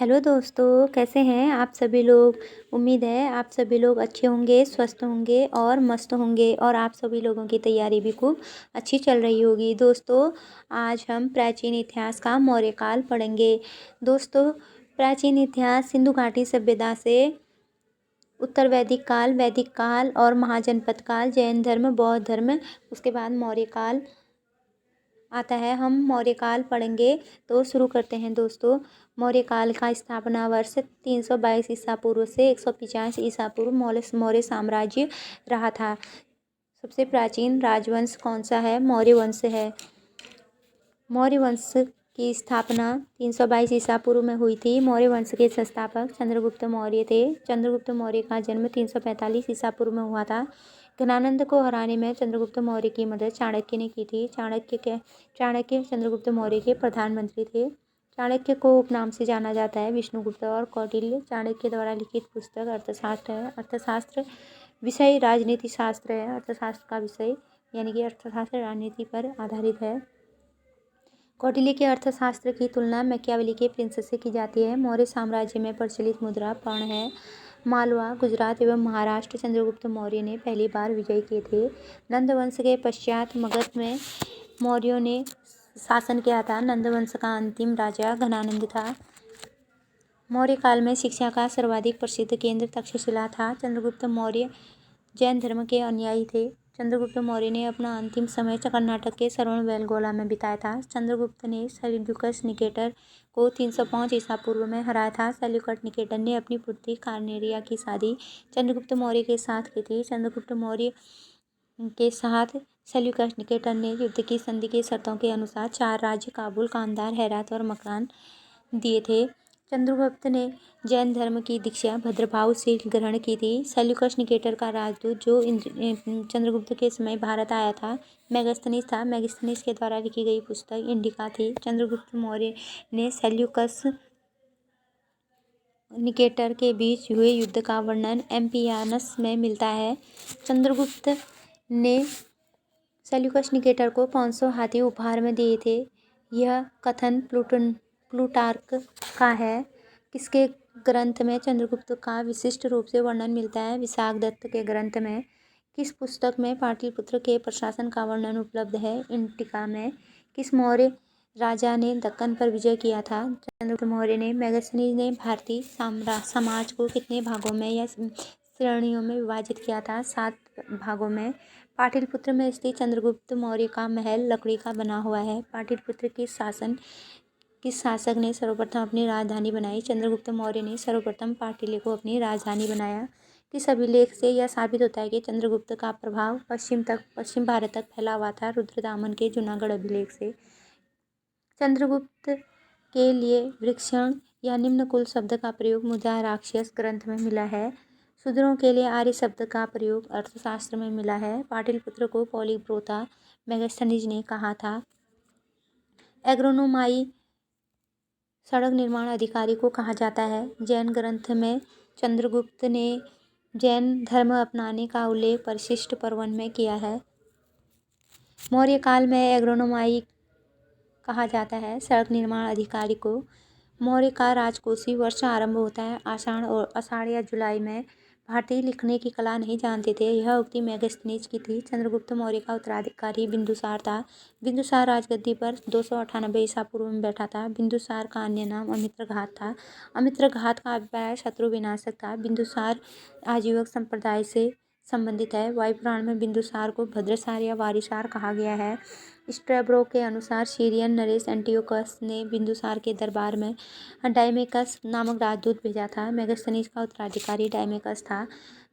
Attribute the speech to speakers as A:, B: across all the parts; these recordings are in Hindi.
A: हेलो दोस्तों, कैसे हैं आप सभी लोग। उम्मीद है आप सभी लोग अच्छे होंगे, स्वस्थ होंगे और मस्त होंगे और आप सभी लोगों की तैयारी भी खूब अच्छी चल रही होगी। दोस्तों, आज हम प्राचीन इतिहास का मौर्य काल पढ़ेंगे। दोस्तों, प्राचीन इतिहास सिंधु घाटी सभ्यता से उत्तर वैदिक काल और महाजनपद काल, जैन धर्म, बौद्ध धर्म, उसके बाद मौर्य काल आता है। हम मौर्य काल पढ़ेंगे तो शुरू करते हैं। दोस्तों, मौर्य काल का स्थापना वर्ष 322 ईसा पूर्व से 150 ईसा पूर्व मौर्य साम्राज्य रहा था। सबसे प्राचीन राजवंश कौन सा है? मौर्य वंश है। मौर्य वंश की स्थापना 322 ईसा पूर्व में हुई थी। मौर्य वंश के संस्थापक चंद्रगुप्त मौर्य थे। चंद्रगुप्त मौर्य का जन्म 345 ईसा पूर्व में हुआ था। घनानंद को हराने में चंद्रगुप्त मौर्य की मदद चाणक्य ने की थी। चाणक्य चंद्रगुप्त मौर्य के प्रधानमंत्री थे। चाणक्य को उपनाम से जाना जाता है विष्णुगुप्त और कौटिल्य। चाणक्य द्वारा लिखित पुस्तक अर्थशास्त्र है। अर्थशास्त्र विषय राजनीति शास्त्र है। अर्थशास्त्र का विषय यानी कि अर्थशास्त्र राजनीति पर आधारित है। कौटिल्य के अर्थशास्त्र की तुलना मैकियावेली के प्रिंसेस से की जाती है। मौर्य साम्राज्य में प्रचलित मुद्रा पर्ण है। मालवा, गुजरात एवं महाराष्ट्र चंद्रगुप्त मौर्य ने पहली बार विजय किए थे। नंद वंश के पश्चात मगध में मौर्यों ने शासन किया था। नंद वंश का अंतिम राजा घनानंद था। मौर्य काल में शिक्षा का सर्वाधिक प्रसिद्ध केंद्र तक्षशिला था। चंद्रगुप्त मौर्य जैन धर्म के अनुयायी थे। चंद्रगुप्त मौर्य ने अपना अंतिम समय कर्नाटक के श्रवणबेलगोला में बिताया था। चंद्रगुप्त ने सेल्यूकस निकेटर को 305 ईसा पूर्व में हराया था। सेल्यूकस निकेटर ने अपनी पुत्री कार्नेलिया की शादी चंद्रगुप्त मौर्य के साथ की थी। चंद्रगुप्त मौर्य के साथ सेल्यूकस निकेटर ने युद्ध की संधि की शर्तों के अनुसार 4 राज्य काबुल, कांधार, हेरात और मक्रान दिए थे। चंद्रगुप्त ने जैन धर्म की दीक्षा भद्रभाव से ग्रहण की थी। सेल्यूकस निकेटर का राजदूत जो चंद्रगुप्त के समय भारत आया था मेगास्थनीज था। मेगास्थनीज के द्वारा लिखी गई पुस्तक इंडिका थी। चंद्रगुप्त मौर्य ने सेल्यूकस निकेटर के बीच हुए युद्ध का वर्णन एम्पियानस में मिलता है। चंद्रगुप्त ने सेल्यूकस निकेटर को 500 हाथी उपहार में दिए थे। यह कथन प्लूटार्क का है। किसके ग्रंथ में चंद्रगुप्त का विशिष्ट रूप से वर्णन मिलता है? विशाखदत्त के ग्रंथ में। किस पुस्तक में पाटलिपुत्र के प्रशासन का वर्णन उपलब्ध है? इंडिका में। किस मौर्य राजा ने दक्कन पर विजय किया था? चंद्रगुप्त मौर्य ने। मेगास्थनीज ने भारतीय समाज को कितने भागों में या श्रेणियों में विभाजित किया था? 7 भागों में। पाटलिपुत्र में स्थित चंद्रगुप्त मौर्य का महल लकड़ी का बना हुआ है। पाटलिपुत्र किस शासक ने सर्वप्रथम अपनी राजधानी बनाई? चंद्रगुप्त मौर्य ने सर्वप्रथम पाटलिपुत्र को अपनी राजधानी बनाया। किस अभिलेख से यह साबित होता है कि चंद्रगुप्त का प्रभाव पश्चिम भारत तक फैला हुआ था? रुद्रदामन के जूनागढ़ अभिलेख से। चंद्रगुप्त के लिए वृक्षण या निम्न कुल शब्द का प्रयोग मुद्रा राक्षस ग्रंथ में मिला है। शूद्रों के लिए आर्य शब्द का प्रयोग अर्थशास्त्र में मिला है। पाटलिपुत्र को पॉलीब्रोता मेगास्थनीज ने कहा था। एग्रोनोमाई सड़क निर्माण अधिकारी को कहा जाता है। जैन ग्रंथ में चंद्रगुप्त ने जैन धर्म अपनाने का उल्लेख परिशिष्ट पर्वन में किया है। मौर्य काल में एग्रोनोमाई कहा जाता है सड़क निर्माण अधिकारी को। मौर्य का राजकोषीय वर्ष आरंभ होता है आषाढ़ या जुलाई में। भारतीय लिखने की कला नहीं जानते थे। यह उक्ति मेगास्थनीज की थी। चंद्रगुप्त मौर्य का उत्तराधिकारी बिंदुसार था। बिंदुसार राजगद्दी पर 298 ईसा पूर्व में बैठा था। बिंदुसार का अन्य नाम अमित्रघात था। अमित्रघात का अभिप्राय शत्रु विनाशक था। बिंदुसार आजीवक संप्रदाय से संबंधित है। वायुपुराण में बिंदुसार को भद्रसार या वारिसार कहा गया है। स्ट्रैबो के अनुसार सीरियन नरेश एंटियोकस ने बिंदुसार के दरबार में डायमेकस नामक राजदूत भेजा था। मेगास्थनीज का उत्तराधिकारी डायमेकस था।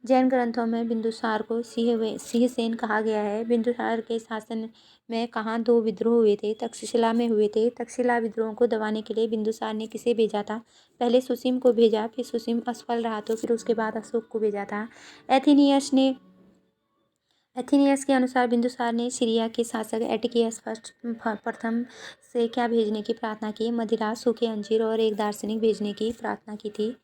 A: जैन ग्रंथों में बिंदुसार को सिंहसेन कहा गया है। बिंदुसार के शासन में कहाँ 2 विद्रोह हुए थे? तक्षशिला में हुए थे। तक्षशिला विद्रोह को दबाने के लिए बिंदुसार ने किसे भेजा था? पहले सुसीम को भेजा, फिर सुसीम असफल रहा तो फिर उसके बाद अशोक को भेजा था। एथीनियस के अनुसार बिंदुसार ने सीरिया के शासक एटिकियस प्रथम से क्या भेजने की प्रार्थना की? मदिरा, सूखे अंजीर और एक दार्शनिक भेजने की प्रार्थना की थी।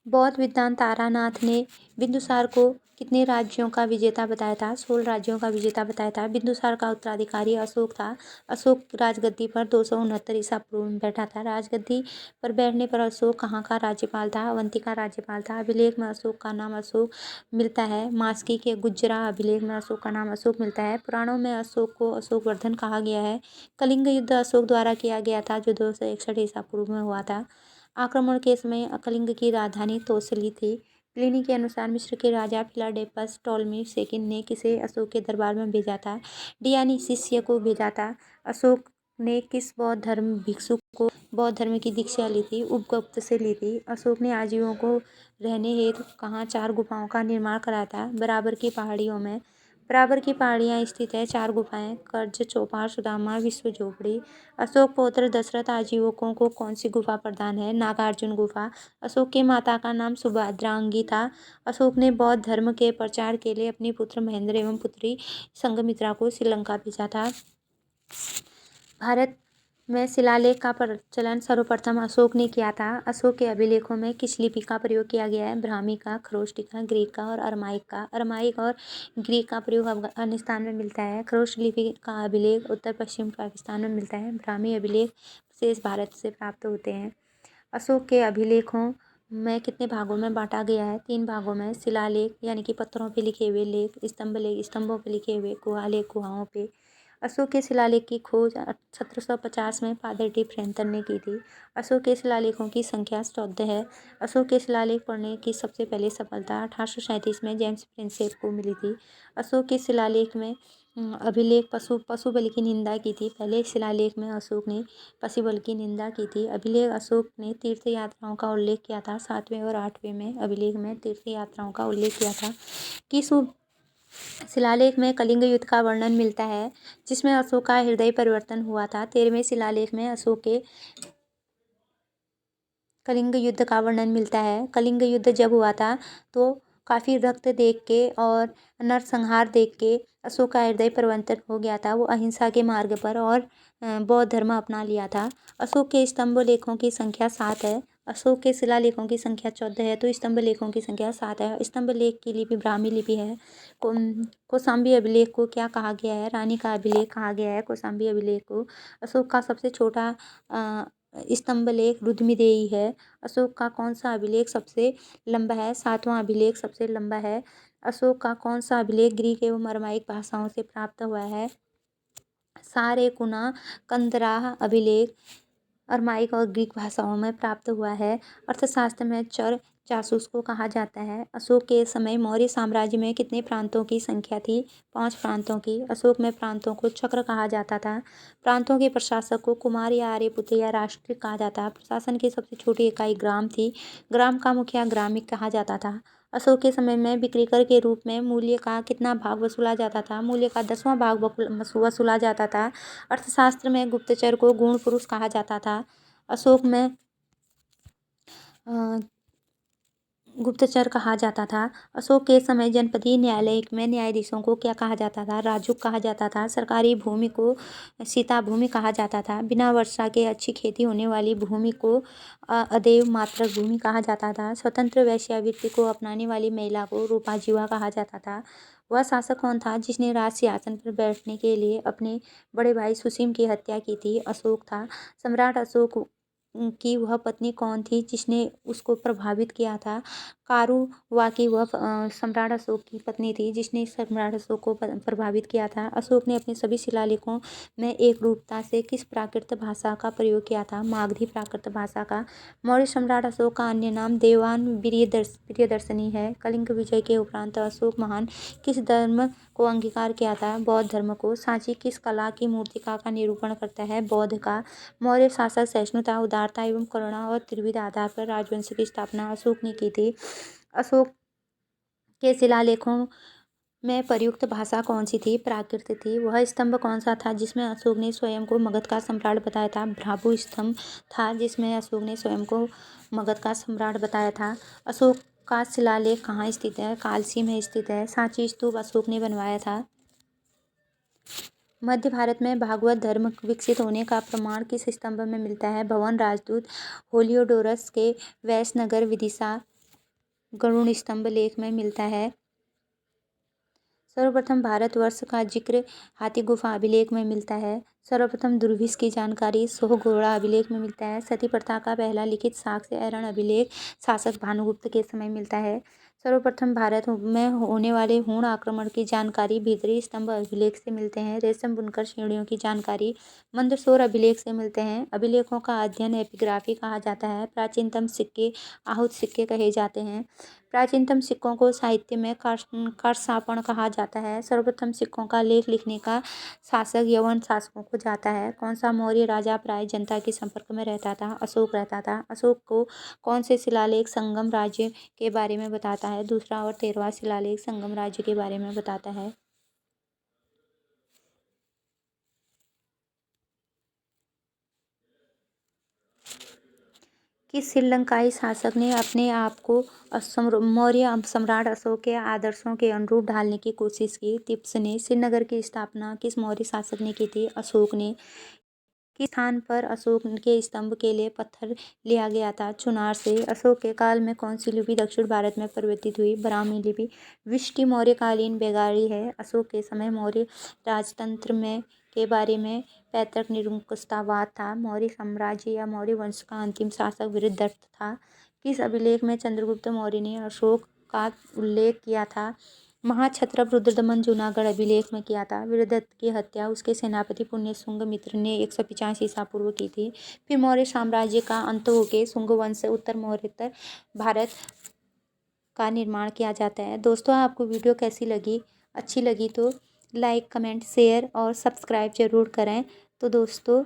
A: बौद्ध विद्वान तारानाथ ने बिंदुसार को कितने राज्यों का विजेता बताया था? 16 राज्यों का विजेता बताया था। बिंदुसार का उत्तराधिकारी अशोक था। अशोक राजगद्दी पर 269 ईसा पूर्व में बैठा था। राजगद्दी पर बैठने पर अशोक कहाँ का राज्यपाल था? अवंती का राज्यपाल था। अभिलेख में अशोक का नाम अशोक मिलता है। मास्की के गुज्जरा अभिलेख में अशोक का नाम अशोक मिलता है। पुराणों में अशोक को अशोकवर्धन कहा गया है। कलिंग युद्ध अशोक द्वारा किया गया था, जो 261 ईसा पूर्व में हुआ था। आक्रमण के समय कलिंग की राजधानी तोसली थी। प्लिनी के अनुसार मिस्र के राजा फिलाडेपस टॉलमी सेकंड ने किसे अशोक के दरबार में भेजा था? डियानीसिस को भेजा था। अशोक ने किस बौद्ध धर्म भिक्षु को बौद्ध धर्म की दीक्षा ली थी? उपगुप्त से ली थी। अशोक ने आजीवों को रहने हेतु कहाँ 4 गुफाओं का निर्माण कराया था? बराबर की पहाड़ियों में। बराबर की पहाड़ियाँ स्थित है 4 गुफाएं, कर्ज, चौपार, सुदामा, विश्व झोपड़ी। अशोक पौत्र दशरथ आजीवकों को कौन सी गुफा प्रदान है? नागार्जुन गुफा। अशोक की माता का नाम सुभद्रांगी था। अशोक ने बौद्ध धर्म के प्रचार के लिए अपनी पुत्र महेंद्र एवं पुत्री संघमित्रा को श्रीलंका भेजा था। भारत में शिलालेख का प्रचलन सर्वप्रथम अशोक ने किया था। अशोक के अभिलेखों में किस लिपि का प्रयोग किया गया है? ब्राह्मी का, खरोष्टी का, ग्रीक का और अरमाइक का। अरमाइक और ग्रीक का प्रयोग अफगानिस्तान में मिलता है। खरोष्ट लिपि का अभिलेख उत्तर पश्चिम पाकिस्तान में मिलता है। ब्राह्मी अभिलेख शेष भारत से प्राप्त होते हैं। अशोक के अभिलेखों में कितने भागों में बांटा गया है? 3 भागों में। शिलालेख यानी कि पत्थरों पे लिखे हुए लेख, स्तंभ लेख स्तंभों पे लिखे हुए, गुहालेख गुहाओं पे। अशोक के शिलालेख की खोज 1750 में फादर टी फ्रेंटन ने की थी। अशोक के शिलालेखों की संख्या 14 है। अशोक के शिलालेख पढ़ने की सबसे पहले सफलता 1837 में जेम्स प्रिंसेप को मिली थी। अशोक के शिलालेख में अभिलेख पशु बलि की निंदा की थी। पहले शिलालेख में अशोक ने पशु बलि की निंदा की थी। अभिलेख अशोक ने तीर्थ यात्राओं का उल्लेख किया था। 7वें और 8वें में अभिलेख में तीर्थ यात्राओं का उल्लेख किया था। किस शिलालेख में कलिंग युद्ध का वर्णन मिलता है, जिसमें अशोक का हृदय परिवर्तन हुआ था? 13वें शिलालेख में अशोक के कलिंग युद्ध का वर्णन मिलता है। कलिंग युद्ध जब हुआ था तो काफ़ी रक्त देख के और नरसंहार देख के अशोक का हृदय परिवर्तन हो गया था। वो अहिंसा के मार्ग पर और बौद्ध धर्म अपना लिया था। अशोक के स्तंभ लेखों की संख्या 7 है। अशोक के शिलालेखों की संख्या 14 है, तो स्तंभ लेखों की संख्या 7 है। स्तंभ लेख की लिपि ब्राह्मी लिपि है। कौशाम्बी अभिलेख को क्या कहा गया है? रानी का अभिलेख कहा गया है कौशाम्बी अभिलेख को। अशोक का सबसे छोटा स्तंभ लेख रुद्रमिदेयी है। अशोक का कौन सा अभिलेख सबसे लंबा है? 7वां अभिलेख सबसे लंबा है। अशोक का कौन सा अभिलेख ग्रीक एवं अरमाइक भाषाओं से प्राप्त हुआ है? सारेकुना कंदराह अभिलेख अरमाइक और ग्रीक भाषाओं में प्राप्त हुआ है। अर्थशास्त्र में चर जासूस को कहा जाता है। अशोक के समय मौर्य साम्राज्य में कितने प्रांतों की संख्या थी? 5 प्रांतों की। अशोक में प्रांतों को चक्र कहा जाता था। प्रांतों के प्रशासक को कुमार या आर्यपुत्र या राष्ट्र कहा जाता। प्रशासन की सबसे छोटी इकाई ग्राम थी। ग्राम का मुखिया ग्रामिक कहा जाता था। अशोक के समय में बिक्रीकर के रूप में मूल्य का कितना भाग वसूला जाता था? मूल्य का 10वां भाग वसूला जाता था। अर्थशास्त्र में गुप्तचर को गुण पुरुष कहा जाता था। अशोक में गुप्तचर कहा जाता था। अशोक के समय जनपदीय न्यायालय में न्यायाधीशों को क्या कहा जाता था? राजुक कहा जाता था। सरकारी भूमि को सीता भूमि कहा जाता था। बिना वर्षा के अच्छी खेती होने वाली भूमि को अदेव मात्रक भूमि कहा जाता था। स्वतंत्र वेश्यावृत्ति को अपनाने वाली महिला को रूपाजीवा कहा जाता था। वह शासक कौन था जिसने राज सिंहासन पर बैठने के लिए अपने बड़े भाई सुसीम की हत्या की थी? अशोक था। सम्राट अशोक की वह पत्नी कौन थी जिसने उसको प्रभावित किया था? कारुवा वह सम्राट अशोक की पत्नी थी जिसने सम्राट अशोक को प्रभावित किया था। अशोक ने अपने सभी शिलालेखों में एक रूपता से किस प्राकृत भाषा का प्रयोग किया था? मागधी प्राकृत भाषा का। मौर्य सम्राट अशोक का अन्य नाम देवान प्रियदर्शनी है। कलिंग विजय के उपरांत अशोक महान किस धर्म को अंगीकार किया था? बौद्ध धर्म को। सांची किस कला की मूर्तिका का निरूपण करता है? बौद्ध का। मौर्य शासक सहिष्णुता, उदारता एवं करुणा और त्रिविध आधार पर राजवंश की स्थापना अशोक ने की थी। अशोक के शिलालेखों में प्रयुक्त भाषा कौन सी थी? प्राकृत थी। वह स्तंभ कौन सा था जिसमें अशोक ने स्वयं को मगध का सम्राट बताया था? भ्राभु स्तंभ था जिसमें अशोक ने स्वयं को मगध का सम्राट बताया था। अशोक का शिलालेख कहाँ स्थित है? कालसी में स्थित है। सांची स्तूप अशोक ने बनवाया था। मध्य भारत में भागवत धर्म विकसित होने का प्रमाण किस स्तंभ में मिलता है? भवन राजदूत होलियोडोरस के वैसनगर विदिशा गरुड़ स्तंभ लेख में मिलता है। सर्वप्रथम भारतवर्ष का जिक्र हाथी गुफा अभिलेख में मिलता है। सर्वप्रथम दुर्भिक्ष की जानकारी सोहगोड़ा अभिलेख में मिलता है। सती प्रथा का पहला लिखित साक्ष्य ऐरण अभिलेख शासक भानुगुप्त के समय मिलता है। सर्वप्रथम भारत में होने वाले हूण आक्रमण की जानकारी भीतरी स्तंभ अभिलेख से मिलते हैं। रेशम बुनकर श्रेणियों की जानकारी मंदसौर अभिलेख से मिलते हैं। अभिलेखों का अध्ययन एपिग्राफी कहा जाता है। प्राचीनतम सिक्के आहूत सिक्के कहे जाते हैं। प्राचीनतम सिक्कों को साहित्य में कारसापण कहा जाता है। सर्वप्रथम सिक्कों का लेख लिखने का शासक यवन शासकों को जाता है। कौन सा मौर्य राजा प्राय जनता के संपर्क में रहता था? अशोक रहता था। अशोक को कौन से शिलालेख संगम राज्य के बारे में बताता है? दूसरा और 13वां शिलालेख संगम राज्य के बारे में बताता है। कि श्रीलंकाई शासक ने अपने आप को मौर्य सम्राट अशोक के आदर्शों के अनुरूप ढालने की कोशिश की। तिप्स ने श्रीनगर की स्थापना किस मौर्य शासक ने की थी? अशोक ने। किस स्थान पर अशोक के स्तंभ के लिए पत्थर लिया गया था? चुनार से। अशोक के काल में कौन सी लिपि दक्षिण भारत में परिवर्तित हुई? ब्राह्मी लिपि। विष्टि मौर्यकालीन बेगारी है। अशोक के समय मौर्य राजतंत्र में के बारे में पैतृक निरंकुशतावाद था। मौर्य साम्राज्य या मौर्य वंश का अंतिम शासक वीरदत्त था। किस अभिलेख में चंद्रगुप्त मौर्य ने अशोक का उल्लेख किया था? महाक्षत्रप रुद्रदमन जूनागढ़ अभिलेख में किया था। वीरदत्त की हत्या उसके सेनापति पुण्यशुंग मित्र ने 185 ईसा पूर्व की थी। फिर मौर्य साम्राज्य का अंत होके शुंग वंश से उत्तर मौर्योत्तर भारत का निर्माण किया जाता है। दोस्तों, आपको वीडियो कैसी लगी? अच्छी लगी तो लाइक, कमेंट, शेयर और सब्सक्राइब जरूर करें। तो दोस्तों,